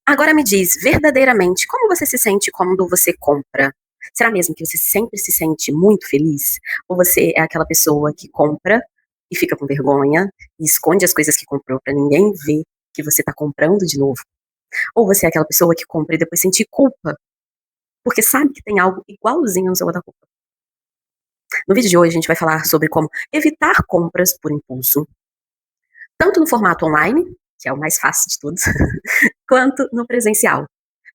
Agora me diz, verdadeiramente, como você se sente quando você compra? Será mesmo que você sempre se sente muito feliz? Ou você é aquela pessoa que compra e fica com vergonha e esconde as coisas que comprou pra ninguém ver que você tá comprando de novo? Ou você é aquela pessoa que compra e depois sente culpa, porque sabe que tem algo igualzinho no seu guarda-roupa? No vídeo de hoje a gente vai falar sobre como evitar compras por impulso, tanto no formato online, que é o mais fácil de todos, quanto no presencial.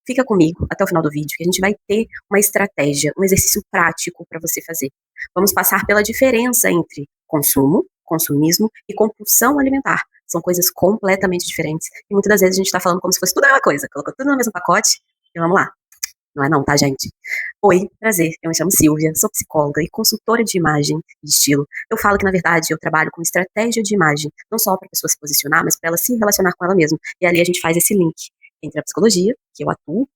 Fica comigo até o final do vídeo que a gente vai ter uma estratégia, um exercício prático para você fazer. Vamos passar pela diferença entre consumo, consumismo e compulsão alimentar. São coisas completamente diferentes e muitas das vezes a gente está falando como se fosse tudo a mesma coisa, colocou tudo no mesmo pacote e vamos lá. Não é não, tá, gente? Oi, prazer, eu me chamo Silvia, sou psicóloga e consultora de imagem e estilo. Eu falo que, na verdade, eu trabalho com estratégia de imagem, não só para a pessoa se posicionar, mas para ela se relacionar com ela mesma. E ali a gente faz esse link entre a psicologia, que eu atuo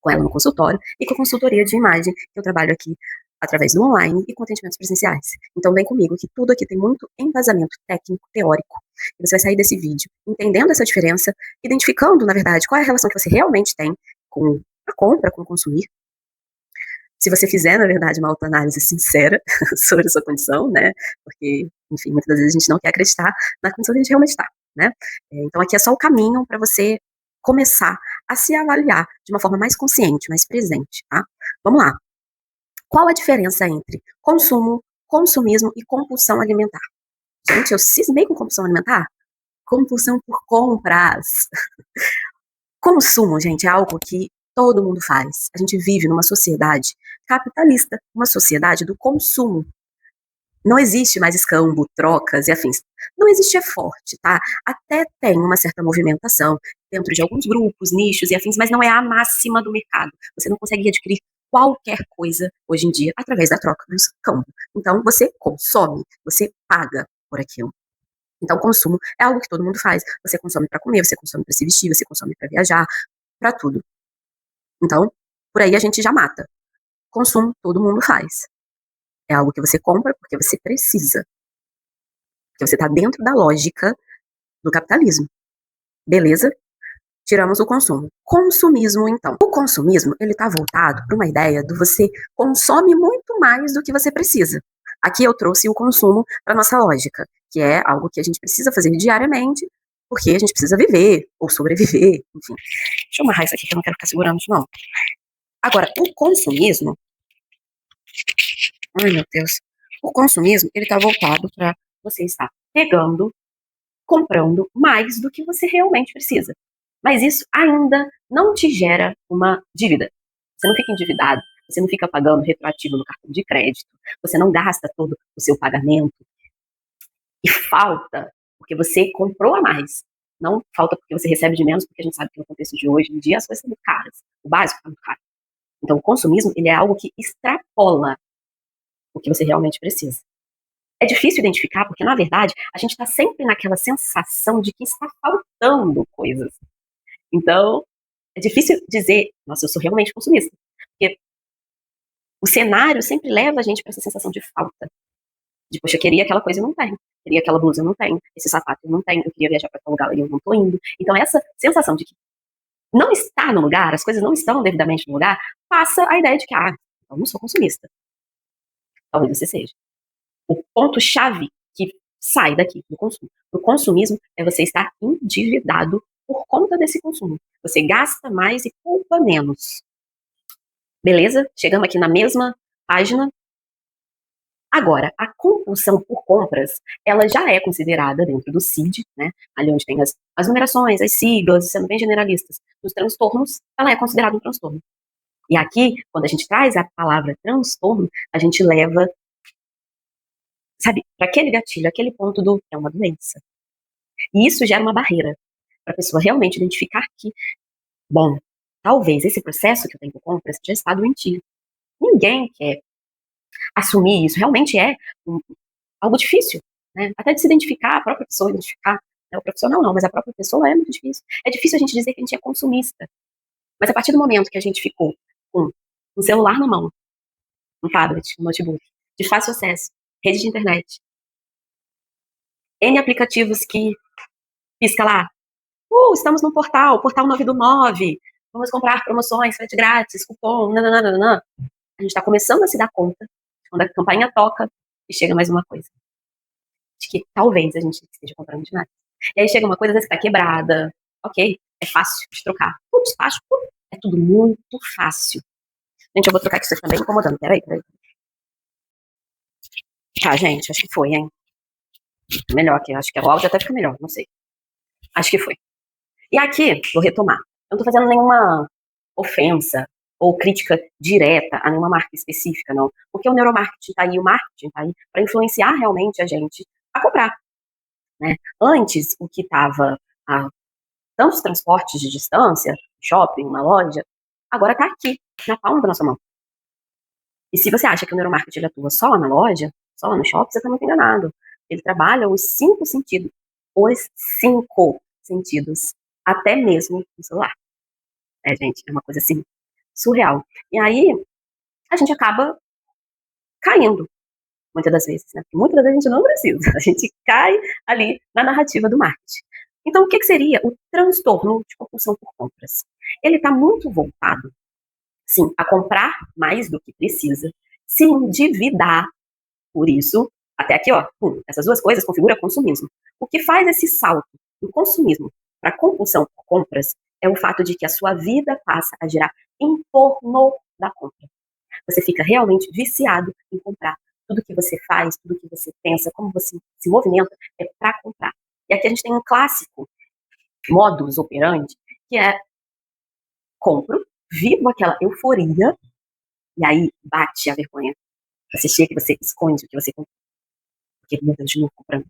com ela no consultório, e com a consultoria de imagem, que eu trabalho aqui através do online e com atendimentos presenciais. Então vem comigo, que tudo aqui tem muito embasamento técnico, teórico. E você vai sair desse vídeo entendendo essa diferença, identificando, na verdade, qual é a relação que você realmente tem com a compra, com o consumir. Se você fizer, na verdade, uma autoanálise sincera sobre a sua condição, né? Porque, enfim, muitas vezes a gente não quer acreditar na condição que a gente realmente está, né? Então aqui é só o caminho para você começar a se avaliar de uma forma mais consciente, mais presente, tá? Vamos lá. Qual a diferença entre consumo, consumismo e compulsão alimentar? Gente, eu cismei com compulsão alimentar? Compulsão por compras. Consumo, gente, é algo que todo mundo faz. A gente vive numa sociedade capitalista, uma sociedade do consumo. Não existe mais escambo, trocas e afins. Não existe é forte, tá? Até tem uma certa movimentação dentro de alguns grupos, nichos e afins, mas não é a máxima do mercado. Você não consegue adquirir qualquer coisa hoje em dia através da troca do escambo. Então, você consome, você paga por aquilo. Então, consumo é algo que todo mundo faz. Você consome para comer, você consome para se vestir, você consome para viajar, para tudo. Então, por aí a gente já mata. Consumo todo mundo faz. É algo que você compra porque você precisa. Porque você está dentro da lógica do capitalismo. Beleza? Tiramos o consumo. Consumismo, então. O consumismo, ele está voltado para uma ideia do você consome muito mais do que você precisa. Aqui eu trouxe o consumo para nossa lógica, que é algo que a gente precisa fazer diariamente, porque a gente precisa viver, ou sobreviver, enfim. Deixa eu amarrar isso aqui que eu não quero ficar segurando isso, não. Agora, o consumismo, ai meu Deus, o consumismo, ele tá voltado para você estar pegando, comprando mais do que você realmente precisa. Mas isso ainda não te gera uma dívida. Você não fica endividado, você não fica pagando retroativo no cartão de crédito, você não gasta todo o seu pagamento e falta porque você comprou a mais. Não falta porque você recebe de menos, porque a gente sabe que no contexto de hoje em dia as coisas são muito caras. O básico está muito caro. Então o consumismo, ele é algo que extrapola o que você realmente precisa. É difícil identificar, porque na verdade a gente está sempre naquela sensação de que está faltando coisas. Então, é difícil dizer, nossa, eu sou realmente consumista. Porque o cenário sempre leva a gente para essa sensação de falta. De, poxa, eu queria aquela coisa e não tenho. Queria aquela blusa, eu não tenho. Esse sapato eu não tenho. Eu queria viajar para tal lugar e eu não estou indo. Então, essa sensação de que não está no lugar, as coisas não estão devidamente no lugar, passa a ideia de que, eu não sou consumista. Talvez você seja. O ponto-chave que sai daqui do consumo. O consumismo é você estar endividado por conta desse consumo. Você gasta mais e poupa menos. Beleza? Chegamos aqui na mesma página. Agora, a compulsão por compras, ela já é considerada dentro do CID, né? Ali onde tem as numerações, as siglas, sendo bem generalistas, dos transtornos, ela é considerada um transtorno. E aqui, quando a gente traz a palavra transtorno, a gente leva, sabe, para aquele gatilho, aquele ponto do é uma doença. E isso gera uma barreira para a pessoa realmente identificar que, bom, talvez esse processo que eu tenho com compras já está doentio. Ninguém quer assumir isso, realmente é algo difícil, né? Até de se identificar, a própria pessoa identificar, né? O profissional não, mas a própria pessoa é muito difícil. É difícil a gente dizer que a gente é consumista. Mas a partir do momento que a gente ficou com um celular na mão, um tablet, um notebook, de fácil acesso, rede de internet, N aplicativos que pisca lá, Estamos no portal 9 do 9, vamos comprar promoções, frete grátis, cupom, nananana. A gente está começando a se dar conta, quando a campainha toca, e chega mais uma coisa. De que talvez a gente esteja comprando demais. E aí chega uma coisa, às vezes que tá quebrada, ok, é fácil de trocar. Fácil, é tudo muito fácil. Gente, eu vou trocar aqui, isso aqui tá bem incomodando, peraí. Tá, gente, acho que foi, hein. Melhor aqui, acho que o áudio até fica melhor, não sei. Acho que foi. E aqui, vou retomar. Eu não tô fazendo nenhuma ofensa ou crítica direta a nenhuma marca específica, não. Porque o neuromarketing tá aí, o marketing tá aí para influenciar realmente a gente a comprar, né? Antes, o que estava a tantos transportes de distância, shopping, uma loja, agora tá aqui, na palma da nossa mão. E se você acha que o neuromarketing ele atua só na loja, só no shopping, você está muito enganado. Ele trabalha os 5 sentidos. Os 5 sentidos. Até mesmo no celular. Gente, é uma coisa assim, surreal. E aí, a gente acaba caindo, muitas das vezes, né? Porque muitas das vezes a gente não precisa. A gente cai ali na narrativa do marketing. Então, o que seria o transtorno de compulsão por compras? Ele está muito voltado, sim, a comprar mais do que precisa, se endividar por isso, até aqui, ó, essas duas coisas configuram consumismo. O que faz esse salto do consumismo para compulsão por compras é o fato de que a sua vida passa a girar em torno da compra. Você fica realmente viciado em comprar. Tudo que você faz, tudo que você pensa, como você se movimenta, é para comprar. E aqui a gente tem um clássico modus operandi, que é compro, vivo aquela euforia, e aí bate a vergonha. Você chega e você esconde o que você comprou. Porque, meu Deus, de novo comprando.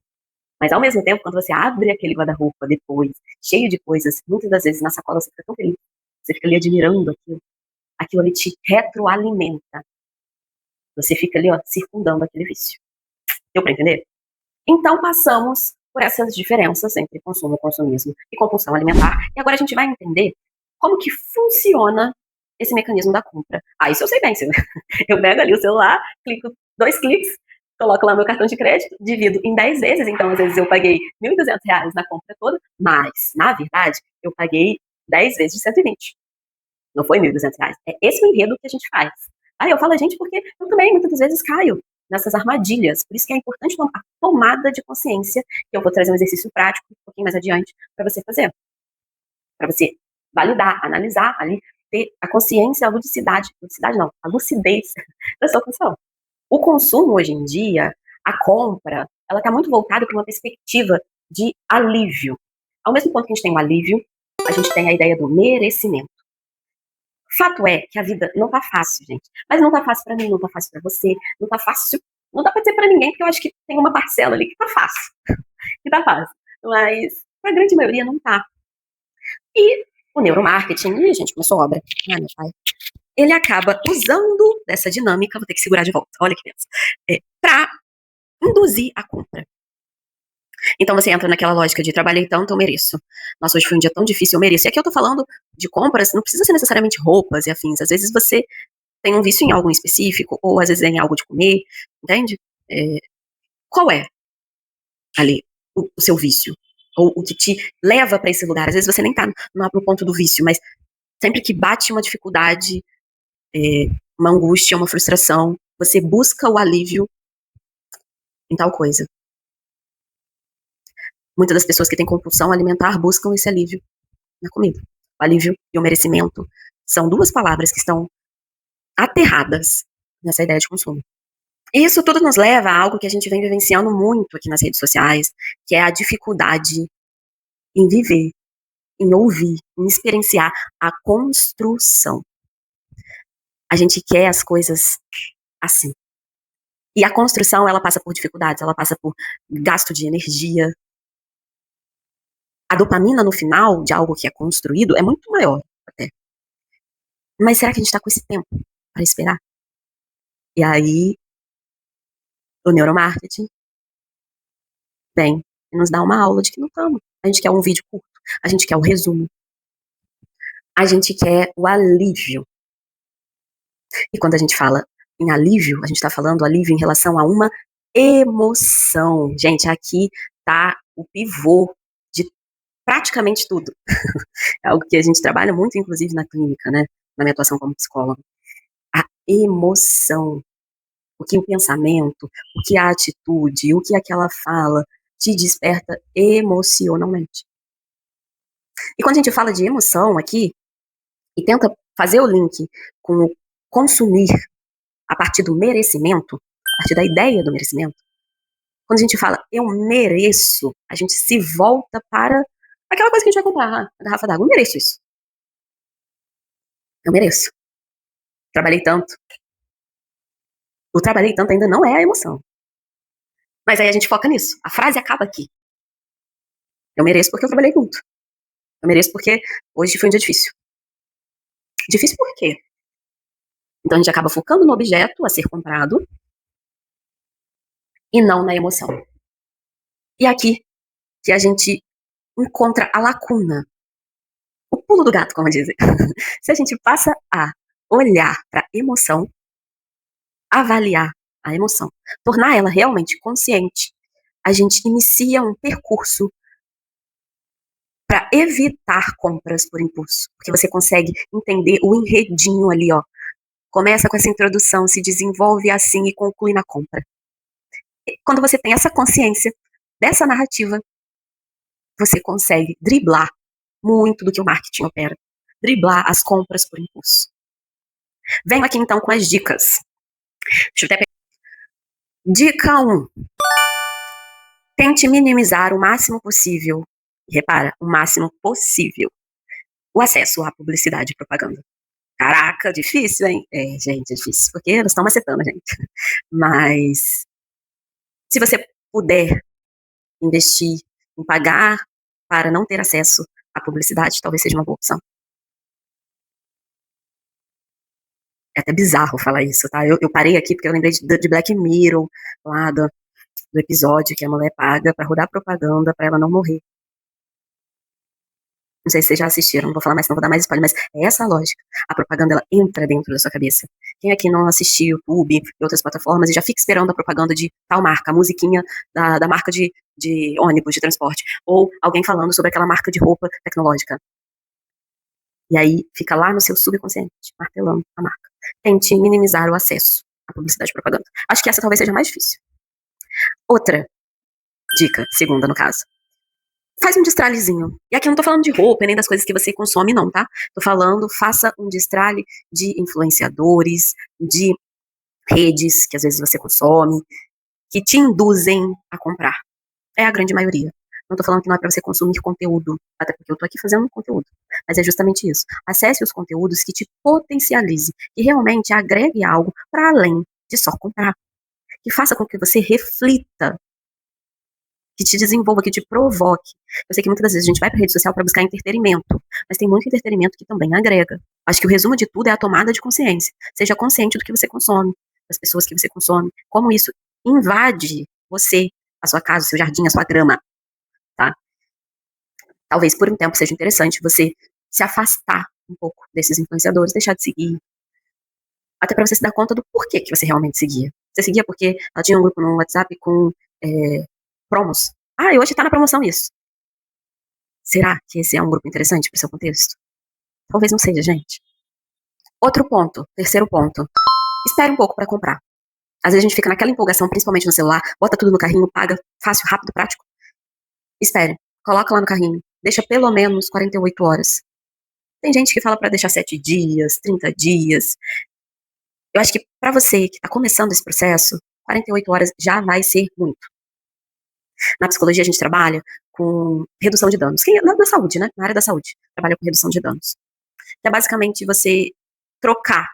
Mas ao mesmo tempo, quando você abre aquele guarda-roupa depois, cheio de coisas, muitas das vezes na sacola você fica tão feliz. Você fica ali admirando aquilo. Aquilo ali te retroalimenta. Você fica ali, ó, circundando aquele vício. Deu pra entender? Então passamos por essas diferenças entre consumo, consumismo e compulsão alimentar. E agora a gente vai entender como que funciona esse mecanismo da compra. Isso eu sei bem. Eu pego ali o celular, clico 2 cliques, coloco lá meu cartão de crédito, divido em 10 vezes, então às vezes eu paguei R$ 1.200 na compra toda, mas, na verdade, eu paguei 10 vezes de 120. Não foi R$ 1.200. É esse o enredo que a gente faz. Eu falo a gente porque eu também muitas das vezes caio nessas armadilhas. Por isso que é importante a tomada de consciência, que eu vou trazer um exercício prático um pouquinho mais adiante para você fazer. Para você validar, analisar ali, ter a consciência, a ludicidade não, a lucidez da sua função. O consumo hoje em dia, a compra, ela está muito voltada para uma perspectiva de alívio. Ao mesmo tempo que a gente tem o alívio, a gente tem a ideia do merecimento. Fato é que a vida não tá fácil, gente. Mas não tá fácil para mim, não tá fácil para você, não tá fácil, não dá pra dizer para ninguém, porque eu acho que tem uma parcela ali que tá fácil. Que tá fácil. Mas pra grande maioria não tá. E o neuromarketing, gente, começou a obra. Meu pai. Ele acaba usando dessa dinâmica, vou ter que segurar de volta, olha que Deus, pra induzir a compra. Então você entra naquela lógica de trabalhei tanto, eu mereço. Nossa, hoje foi um dia tão difícil, eu mereço. E aqui eu tô falando de compras, não precisa ser necessariamente roupas e afins. Às vezes você tem um vício em algo em específico, ou às vezes é em algo de comer, entende? Qual é ali o seu vício? Ou o que te leva para esse lugar? Às vezes você nem tá no ponto do vício, mas sempre que bate uma dificuldade, uma angústia, uma frustração, você busca o alívio em tal coisa. Muitas das pessoas que têm compulsão alimentar buscam esse alívio na comida. O alívio e o merecimento são duas palavras que estão aterradas nessa ideia de consumo. Isso tudo nos leva a algo que a gente vem vivenciando muito aqui nas redes sociais, que é a dificuldade em viver, em ouvir, em experienciar a construção. A gente quer as coisas assim. E a construção, ela passa por dificuldades, ela passa por gasto de energia. A dopamina no final de algo que é construído é muito maior até. Mas será que a gente tá com esse tempo para esperar? E aí, o neuromarketing vem e nos dá uma aula de que não estamos. A gente quer um vídeo curto, a gente quer o resumo, a gente quer o alívio. E quando a gente fala em alívio, a gente está falando alívio em relação a uma emoção. Gente, aqui tá o pivô de praticamente tudo. É algo que a gente trabalha muito, inclusive, na clínica, né? Na minha atuação como psicóloga. A emoção. O que o pensamento, o que a atitude, o que aquela fala te desperta emocionalmente. E quando a gente fala de emoção aqui, e tenta fazer o link com o consumir a partir do merecimento, a partir da ideia do merecimento, quando a gente fala eu mereço, a gente se volta para aquela coisa que a gente vai comprar, a garrafa d'água. Eu mereço isso. Eu mereço. Trabalhei tanto. O trabalhei tanto ainda não é a emoção. Mas aí a gente foca nisso. A frase acaba aqui. Eu mereço porque eu trabalhei muito. Eu mereço porque hoje foi um dia difícil. Difícil por quê? Então a gente acaba focando no objeto a ser comprado e não na emoção. E aqui que a gente encontra a lacuna, o pulo do gato, como dizem. Se a gente passa a olhar para a emoção, avaliar a emoção, tornar ela realmente consciente, a gente inicia um percurso para evitar compras por impulso, porque você consegue entender o enredinho ali, ó. Começa com essa introdução, se desenvolve assim e conclui na compra. Quando você tem essa consciência dessa narrativa, você consegue driblar muito do que o marketing opera. Driblar as compras por impulso. Venho aqui então com as dicas. Deixa eu até pegar. Dica 1. Tente minimizar o máximo possível. Repara, o máximo possível. O acesso à publicidade e propaganda. Caraca, difícil, hein? É, gente, é difícil, porque eles estão macetando a gente. Mas, se você puder investir em pagar para não ter acesso à publicidade, talvez seja uma boa opção. É até bizarro falar isso, tá? Eu parei aqui porque eu lembrei de Black Mirror, lá do episódio que a mulher paga pra rodar propaganda pra ela não morrer. Não sei se vocês já assistiram, não vou falar mais, não vou dar mais spoiler, mas é essa a lógica. A propaganda, ela entra dentro da sua cabeça. Quem aqui não assistiu YouTube e outras plataformas e já fica esperando a propaganda de tal marca, a musiquinha da marca de ônibus, de transporte, ou alguém falando sobre aquela marca de roupa tecnológica. E aí fica lá no seu subconsciente, martelando a marca. Tente minimizar o acesso à publicidade e propaganda. Acho que essa talvez seja mais difícil. Outra dica, segunda no caso. Faz um destralhezinho. E aqui eu não tô falando de roupa, nem das coisas que você consome, não, tá? Tô falando, faça um destralhe de influenciadores, de redes que às vezes você consome, que te induzem a comprar. É a grande maioria. Não tô falando que não é pra você consumir conteúdo, até porque eu tô aqui fazendo conteúdo. Mas é justamente isso. Acesse os conteúdos que te potencialize, que realmente agregue algo para além de só comprar. Que faça com que você reflita, que te desenvolva, que te provoque. Eu sei que muitas das vezes a gente vai para rede social para buscar entretenimento, mas tem muito entretenimento que também agrega. Acho que o resumo de tudo é a tomada de consciência. Seja consciente do que você consome, das pessoas que você consome, como isso invade você, a sua casa, o seu jardim, a sua grama, tá? Talvez por um tempo seja interessante você se afastar um pouco desses influenciadores, deixar de seguir, até para você se dar conta do porquê que você realmente seguia. Você seguia porque ela tinha um grupo no WhatsApp com promos. Ah, e hoje tá na promoção isso. Será que esse é um grupo interessante para o seu contexto? Talvez não seja, gente. Outro ponto, terceiro ponto. Espere um pouco para comprar. Às vezes a gente fica naquela empolgação, principalmente no celular, bota tudo no carrinho, paga fácil, rápido, prático. Espere, coloca lá no carrinho, deixa pelo menos 48 horas. Tem gente que fala para deixar 7 dias, 30 dias. Eu acho que para você que está começando esse processo, 48 horas já vai ser muito. Na psicologia a gente trabalha com redução de danos. Quem é da saúde, né? Na área da saúde, trabalha com redução de danos. Que é basicamente você trocar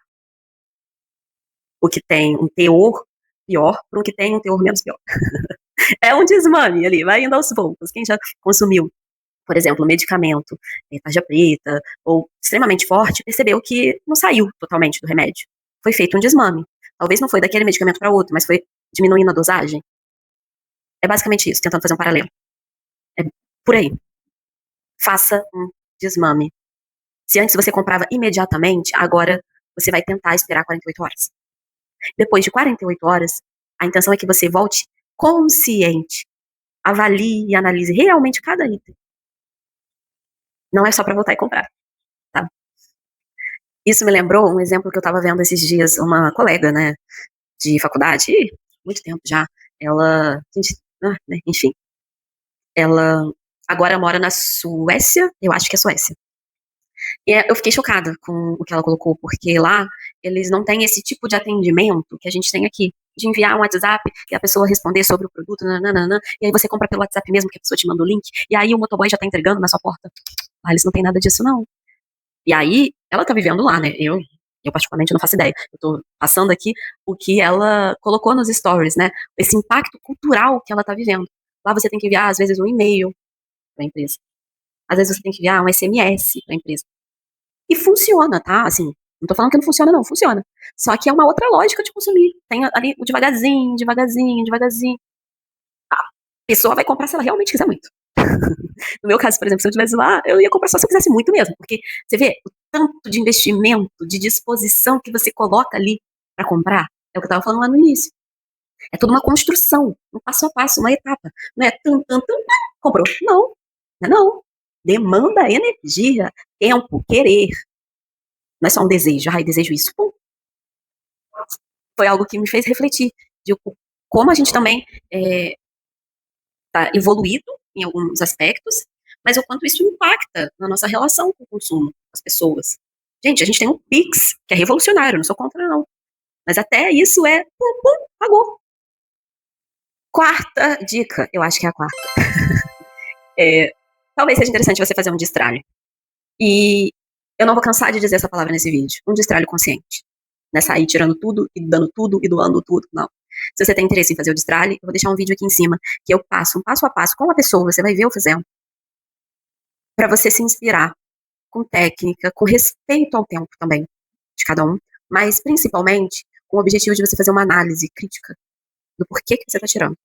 o que tem um teor pior por um que tem um teor menos pior. É um desmame ali, vai indo aos poucos. Quem já consumiu, por exemplo, medicamento, tarja preta, ou extremamente forte, percebeu que não saiu totalmente do remédio. Foi feito um desmame. Talvez não foi daquele medicamento para outro, mas foi diminuindo a dosagem. É basicamente isso, tentando fazer um paralelo. É por aí. Faça um desmame. Se antes você comprava imediatamente, agora você vai tentar esperar 48 horas. Depois de 48 horas, a intenção é que você volte consciente, avalie e analise realmente cada item. Não é só pra voltar e comprar, tá? Isso me lembrou um exemplo que eu estava vendo esses dias, uma colega, né, de faculdade, muito tempo já, ela, gente, né, enfim, ela agora mora na Suécia, eu acho que é Suécia. E eu fiquei chocada com o que ela colocou, porque lá eles não têm esse tipo de atendimento que a gente tem aqui, de enviar um WhatsApp e a pessoa responder sobre o produto, nananana, e aí você compra pelo WhatsApp mesmo, que a pessoa te manda o link, e aí o motoboy já tá entregando na sua porta. Lá eles não têm nada disso, não. E aí, ela tá vivendo lá, né? Eu particularmente não faço ideia. Eu tô passando aqui o que ela colocou nos stories, né? Esse impacto cultural que ela tá vivendo. Lá você tem que enviar, às vezes, um e-mail pra empresa. Às vezes você tem que enviar um SMS pra empresa. E funciona, tá? Assim, não tô falando que não funciona, não. Funciona. Só que é uma outra lógica de consumir. Tem ali o devagarzinho, devagarzinho, devagarzinho. A pessoa vai comprar se ela realmente quiser muito. No meu caso, por exemplo, se eu estivesse lá, eu ia comprar só se eu quisesse muito mesmo. Porque você vê o tanto de investimento, de disposição que você coloca ali pra comprar. É o que eu tava falando lá no início. É toda uma construção, um passo a passo, uma etapa. Não é comprou. Não, não é não. Demanda energia, tempo, querer. Não é só um desejo, ai, desejo isso. Pum. Foi algo que me fez refletir de como a gente também está evoluído em alguns aspectos, mas o quanto isso impacta na nossa relação com o consumo, com as pessoas. Gente, a gente tem um Pix, que é revolucionário, não sou contra, não. Mas até isso é pum, pum, pagou. Quarta dica, eu acho que é a quarta. Talvez seja interessante você fazer um destralhe. E eu não vou cansar de dizer essa palavra nesse vídeo. Um destralhe consciente. Não é sair tirando tudo e dando tudo e doando tudo, não. Se você tem interesse em fazer o destralhe, eu vou deixar um vídeo aqui em cima que eu passo um passo a passo com a pessoa, você vai ver eu fazendo, para você se inspirar com técnica, com respeito ao tempo também de cada um, mas principalmente com o objetivo de você fazer uma análise crítica do porquê que você está tirando.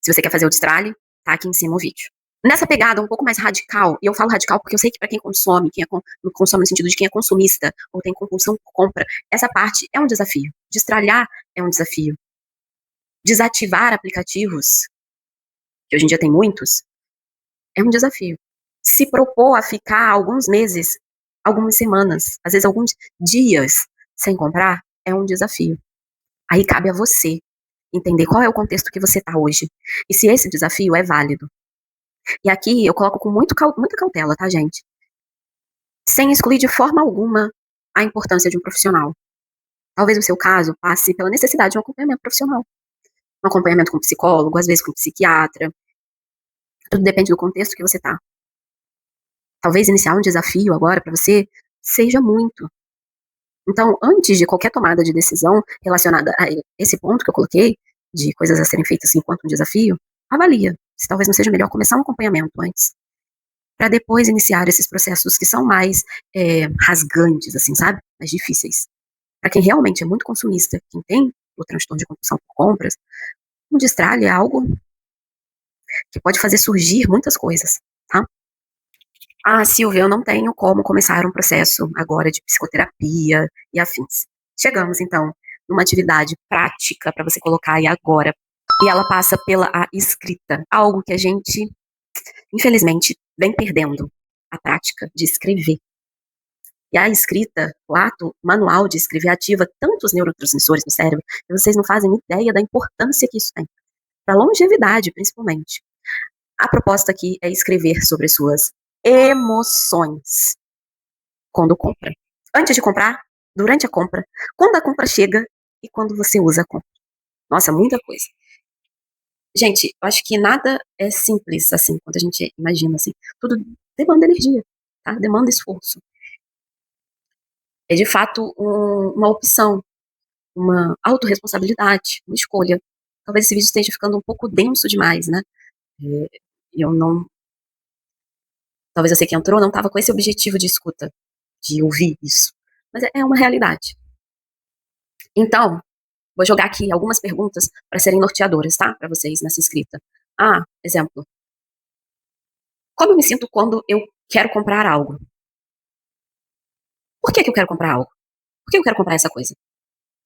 Se você quer fazer o destralhe, tá aqui em cima o vídeo. Nessa pegada um pouco mais radical, e eu falo radical porque eu sei que para quem consome, consome no sentido de quem é consumista ou tem compulsão por compra, essa parte é um desafio. Destralhar é um desafio. Desativar aplicativos, que hoje em dia tem muitos, é um desafio. Se propor a ficar alguns meses, algumas semanas, às vezes alguns dias sem comprar, é um desafio. Aí cabe a você entender qual é o contexto que você está hoje e se esse desafio é válido. E aqui eu coloco com muita cautela, tá, gente? Sem excluir de forma alguma a importância de um profissional. Talvez o seu caso passe pela necessidade de um acompanhamento profissional. Um acompanhamento com psicólogo, às vezes com psiquiatra. Tudo depende do contexto que você tá. Talvez iniciar um desafio agora para você seja muito. Então, antes de qualquer tomada de decisão relacionada a esse ponto que eu coloquei, de coisas a serem feitas enquanto um desafio, avalia se talvez não seja melhor começar um acompanhamento antes, para depois iniciar esses processos que são mais rasgantes, assim, sabe? Mais difíceis. Para quem realmente é muito consumista, quem tem o transtorno de compulsão por compras, um destralhe é algo que pode fazer surgir muitas coisas, tá? Ah, Silvia, eu não tenho como começar um processo agora de psicoterapia e afins. Chegamos, então, numa atividade prática para você colocar aí agora. E ela passa pela a escrita, algo que a gente, infelizmente, vem perdendo, a prática de escrever. E a escrita, o ato manual de escrever ativa tantos neurotransmissores no cérebro que vocês não fazem ideia da importância que isso tem. Para longevidade, principalmente. A proposta aqui é escrever sobre suas emoções quando compra. Antes de comprar, durante a compra, quando a compra chega e quando você usa a compra. Nossa, muita coisa. Gente, eu acho que nada é simples assim, quando a gente imagina assim. Tudo demanda energia, tá? Demanda esforço. É de fato uma opção, uma autorresponsabilidade, uma escolha. Talvez esse vídeo esteja ficando um pouco denso demais, né? Eu não. Talvez você que entrou não estava com esse objetivo de escuta, de ouvir isso. Mas é uma realidade. Então, vou jogar aqui algumas perguntas para serem norteadoras, tá? Para vocês nessa escrita. Ah, exemplo. Como eu me sinto quando eu quero comprar algo? Por que eu quero comprar algo? Por que eu quero comprar essa coisa?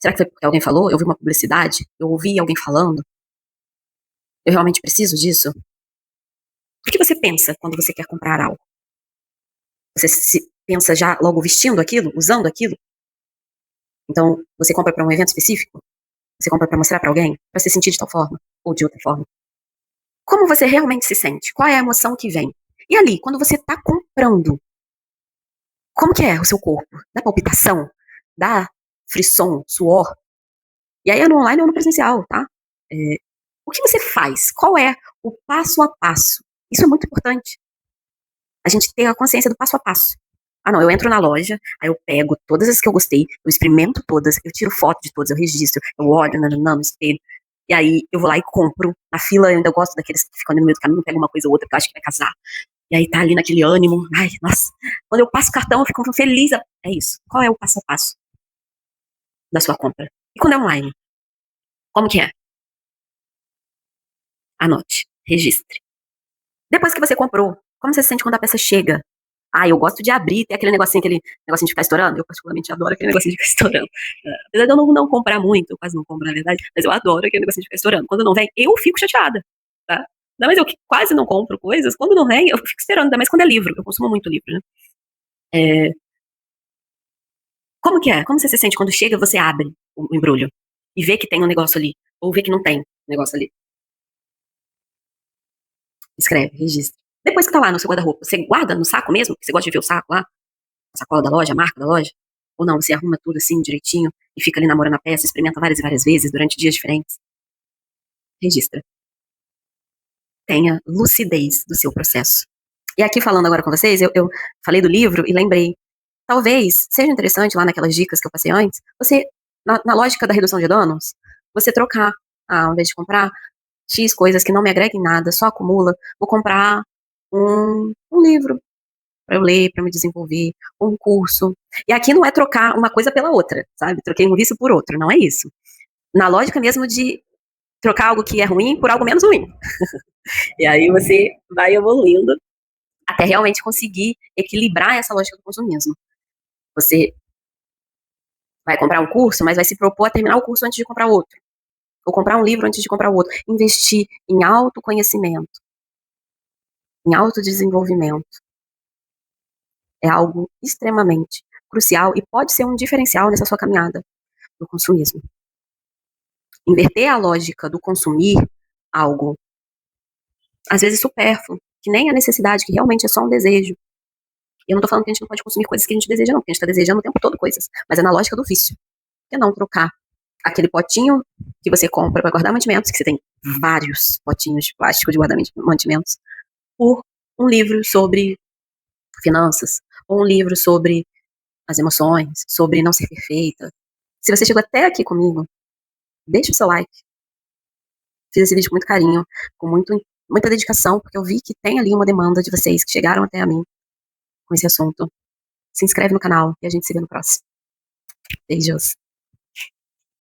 Será que foi porque alguém falou? Eu vi uma publicidade? Eu ouvi alguém falando? Eu realmente preciso disso? O que você pensa quando você quer comprar algo? Você se pensa já logo vestindo aquilo, usando aquilo? Então, você compra para um evento específico? Você compra para mostrar para alguém? Para se sentir de tal forma ou de outra forma? Como você realmente se sente? Qual é a emoção que vem? E ali, quando você tá comprando, como que é o seu corpo? Dá palpitação? Dá frisson, suor? E aí é no online ou no presencial, tá? É, o que você faz? Qual é o passo a passo? Isso é muito importante. A gente ter a consciência do passo a passo. Ah, não, eu entro na loja, aí eu pego todas as que eu gostei, eu experimento todas, eu tiro foto de todas, eu registro, eu olho no espelho, e aí eu vou lá e compro. Na fila eu ainda gosto daqueles que ficam ali no meio do caminho, pego uma coisa ou outra, porque eu acho que vai casar. E aí tá ali naquele ânimo, ai, nossa. Quando eu passo o cartão, eu fico feliz. É isso. Qual é o passo a passo da sua compra? E quando é online? Como que é? Anote, registre. Depois que você comprou, como você se sente quando a peça chega? Ah, eu gosto de abrir, tem aquele negocinho de ficar estourando. Eu particularmente adoro aquele negocinho de ficar estourando. Apesar de eu não comprar muito, eu quase não compro, na verdade, mas eu adoro aquele negocinho de ficar estourando. Quando não vem, eu fico chateada, tá? Ainda mais eu que quase não compro coisas, quando não vem, eu fico esperando, ainda mais quando é livro. Eu consumo muito livro, né? É, como que é? Como você se sente quando chega, você abre o embrulho e vê que tem um negócio ali, ou vê que não tem um negócio ali? Escreve, registra. Depois que tá lá no seu guarda-roupa, você guarda no saco mesmo? Você gosta de ver o saco lá? A sacola da loja, a marca da loja? Ou não, você arruma tudo assim direitinho e fica ali namorando a peça, experimenta várias e várias vezes durante dias diferentes? Registra. Tenha lucidez do seu processo. E aqui falando agora com vocês, eu falei do livro e lembrei. Talvez seja interessante lá naquelas dicas que eu passei antes, você, na lógica da redução de danos, você trocar, ao invés de comprar X coisas que não me agreguem nada, só acumula, vou comprar um livro para eu ler, para me desenvolver, ou um curso. E aqui não é trocar uma coisa pela outra, sabe? Troquei um vício por outro, não é isso. Na lógica mesmo de trocar algo que é ruim por algo menos ruim. E aí você vai evoluindo até realmente conseguir equilibrar essa lógica do consumismo. Você vai comprar um curso, mas vai se propor a terminar o curso antes de comprar outro. Ou comprar um livro antes de comprar o outro. Investir em autoconhecimento, em autodesenvolvimento. É algo extremamente crucial e pode ser um diferencial nessa sua caminhada do consumismo. Inverter a lógica do consumir algo, às vezes supérfluo, que nem a necessidade, que realmente é só um desejo. E eu não tô falando que a gente não pode consumir coisas que a gente deseja, não, porque a gente tá desejando o tempo todo coisas. Mas é na lógica do vício. Por que não trocar aquele potinho que você compra para guardar mantimentos, que você tem vários potinhos de plástico de guardar mantimentos, por um livro sobre finanças, ou um livro sobre as emoções, sobre não ser perfeita. Se você chegou até aqui comigo, deixa o seu like. Fiz esse vídeo com muito carinho, com muita dedicação, porque eu vi que tem ali uma demanda de vocês que chegaram até a mim com esse assunto. Se inscreve no canal e a gente se vê no próximo. Beijos.